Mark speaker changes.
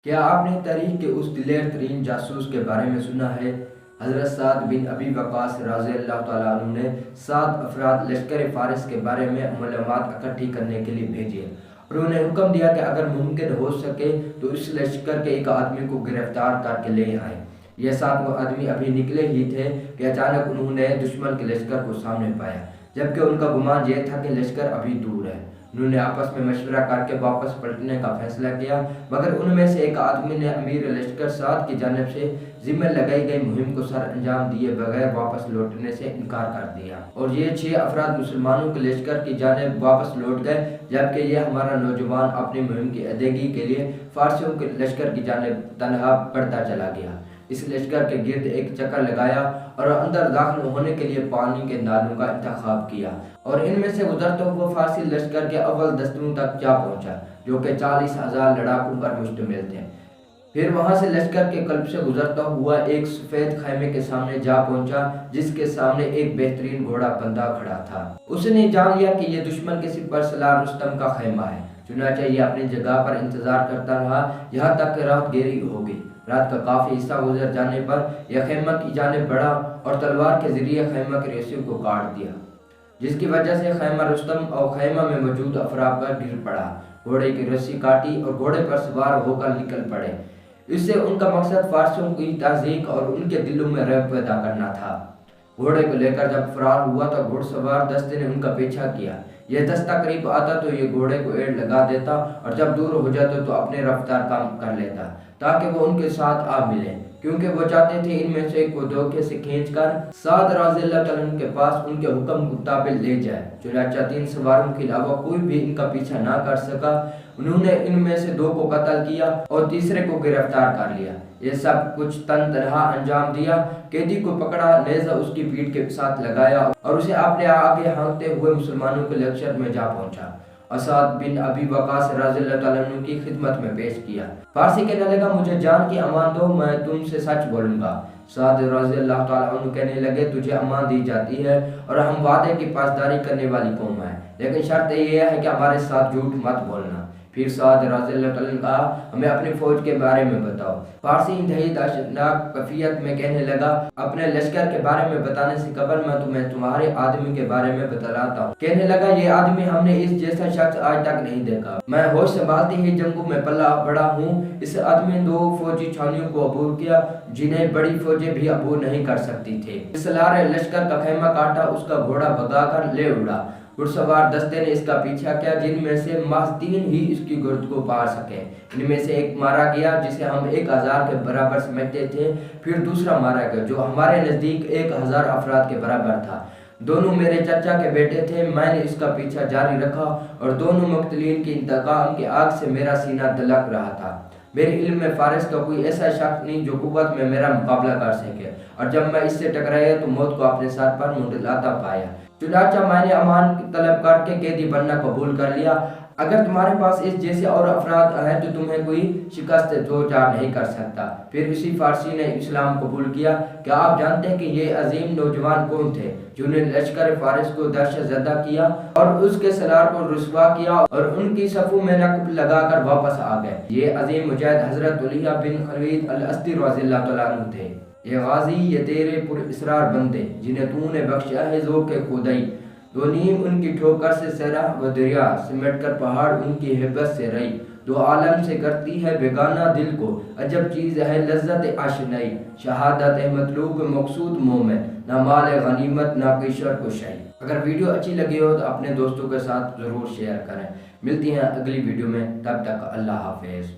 Speaker 1: کیا آپ نے تاریخ کے اس دلیر ترین جاسوس کے بارے میں سنا ہے؟ حضرت سعد بن ابی وقاص رضی اللہ تعالیٰ عنہ نے 7 افراد لشکر فارس کے بارے میں معلومات اکٹھی کرنے کے لیے بھیجے اور انہیں حکم دیا کہ اگر ممکن ہو سکے تو اس لشکر کے ایک آدمی کو گرفتار کر کے لے آئے۔ یہ 7 آدمی ابھی نکلے ہی تھے کہ اچانک انہوں نے دشمن کے لشکر کو سامنے پایا، جبکہ ان کا گمان یہ تھا کہ لشکر ابھی دور ہے۔ انہوں نے آپس میں مشورہ کر کے واپس پلٹنے کا فیصلہ کیا، مگر ان میں سے ایک آدمی نے امیر لشکر سعد کی جانب سے ذمہ لگائی گئی مہم کو سر انجام دیے بغیر واپس لوٹنے سے انکار کر دیا، اور یہ 6 افراد مسلمانوں کے لشکر کی جانب واپس لوٹ گئے، جبکہ یہ ہمارا نوجوان اپنی مہم کی ادائیگی کے لیے فارسیوں کے لشکر کی جانب تنہا بڑھتا چلا گیا۔ اس لشکر کے گرد ایک چکر لگایا اور اندر داخل ہونے کے لیے پانی کے نالوں کا انتخاب کیا، اور ان میں سے گزرتا ہوا فارسی لشکر کے اول دستوں تک جا پہنچا، جو کہ 40,000 لڑاکوں پر مشتمل تھے۔ پھر وہاں سے لشکر کے قلب سے گزرتا ہوا ایک سفید خیمے کے سامنے جا پہنچا، جس کے سامنے ایک بہترین گھوڑا بندھا کھڑا تھا۔ اس نے جان لیا کہ یہ دشمن کے سپہ سالار رستم کا خیمہ ہے، چنانچہ یہ اپنی جگہ پر انتظار کرتا رہا یہاں تک کہ رات گہری ہو گئی۔ رات کا کافی حصہ گزر جانے پر یہ خیمہ کی جانب بڑھا اور تلوار کے ذریعے خیمہ کے رسیوں کو کاٹ دیا، جس کی وجہ سے خیمہ رستم اور خیمہ میں موجود افراد پر گر پڑا۔ گھوڑے کی رسی کاٹی اور گھوڑے پر سوار ہو کر نکل پڑے۔ اس سے ان کا مقصد فارسیوں کی تہذیب اور ان کے دلوں میں رعب پیدا کرنا تھا۔ گھوڑے کو لے کر جب فرار ہوا تو گھڑ سوار دستے نے ان کا پیچھا کیا۔ یہ دستہ قریب آتا تو یہ گھوڑے کو ایڑ لگا دیتا، اور جب دور ہو جاتا تو اپنے رفتار کم کر لیتا تاکہ وہ ان کے ساتھ آ ملے، کیونکہ وہ چاہتے تھے ان میں سے ایک کو دھوکے سے کھینچ کر سعد رضی اللہ تعالیٰ عنہ کے پاس ان کے حکم کے مطابق لے جائے۔ چنانچہ 3 سواروں کے علاوہ کوئی بھی ان کا پیچھا نہ کر سکا۔ انہوں نے ان میں سے 2 کو قتل کیا اور تیسرے کو گرفتار کر لیا۔ یہ سب کچھ تنہا انجام دیا۔ قیدی کو پکڑا، نیزہ اس کی پیٹھ کے ساتھ لگایا اور اسے اپنے آگے ہانکتے ہوئے مسلمانوں کے لشکر میں جا پہنچا۔ سعد بن ابی وقاص رضی اللہ تعالیٰ عنہ کی خدمت میں پیش کیا۔ فارسی کہنے لگا، مجھے جان کی امان دو، میں تم سے سچ بولوں گا۔ سعد رضی اللہ تعالیٰ عنہ کہنے لگے، تجھے امان دی جاتی ہے اور ہم وعدے کی پاسداری کرنے والی قوم ہیں، لیکن شرط یہ ہے کہ ہمارے ساتھ جھوٹ مت بولنا۔ پھر سعد رضی اللہ تعالیٰ عنہ کہا، ہمیں اپنی فوج کے بارے میں بتاؤ۔ فارسی انتہائی دہشتناک کیفیت میں کہنے لگا، اپنے لشکر کے بارے میں بتانے سے قبل میں تمہیں تمہارے آدمی کے بارے میں بتلاتا ہوں۔ کہنے لگا، یہ آدمی ہم نے اس جیسا شخص آج تک نہیں دیکھا۔ میں ہوش سنبھالتے ہی جنگوں میں پلا بڑا ہوں۔ اس آدمی نے 2 فوجی چھاؤنیوں کو عبور کیا، جنہیں بڑی فوجیں بھی عبور نہیں کر سکتی تھے۔ سالار لشکر کا خیمہ کاٹا، اس کا گھوڑا بھگا کر لے اڑا۔ گھڑسوار دستے نے اس کا پیچھا کیا، جن میں سے محض 3 ہی اس کی گرد کو پار سکے۔ ان میں سے ایک مارا گیا جسے ہم 1000 کے برابر سمجھتے تھے، پھر دوسرا مارا گیا جو ہمارے نزدیک 1000 افراد کے برابر تھا۔ دونوں میرے چچا کے بیٹے تھے۔ میں نے اس کا پیچھا جاری رکھا اور دونوں مقتولین کے انتقام کی آگ سے میرا سینہ دلک رہا تھا۔ میرے علم میں فارس کا کوئی ایسا شخص نہیں جو قوت میں میرا مقابلہ کر سکے، اور جب میں اس سے ٹکرایا تو موت کو اپنے سر پر منڈلاتا پایا۔ چنانچہ میں نے امان طلب کر کے قیدی بننا قبول کر لیا۔ اگر تمہارے پاس اس جیسے اور افراد ہیں تو تمہیں کوئی شکست دوچار نہیں کر سکتا۔ پھر اسی فارسی نے اسلام قبول کیا۔ کیا آپ جانتے ہیں کہ یہ عظیم نوجوان کون تھے جنہوں نے لشکر فارس کو دہشت زدہ کیا اور اس کے سالار کو رسوا کیا اور ان کی صفوں میں نقب لگا کر واپس آ گئے؟ یہ عظیم مجاہد حضرت علیہ بن خلید الاسدی رضی اللہ تعالیٰ عنہ تھے۔ یہ غازی، یہ تیرے پر اسرار بندے جنہیں تو نے بخشا ہے ذوق خدائی، 2 نیم ان کی ٹھوکر سے صحرا و دریا، سمٹ کر پہاڑ ان کی ہیبت سے رئی، 2 عالم سے کرتی ہے بیگانہ دل کو، عجب چیز ہے لذت آشنائی، شہادت مطلوب مقصود مومن، نہ مال غنیمت نہ کوئی شر کو شے۔ اگر ویڈیو اچھی لگی ہو تو اپنے دوستوں کے ساتھ ضرور شیئر کریں۔ ملتی ہیں اگلی ویڈیو میں، تب تک اللہ حافظ۔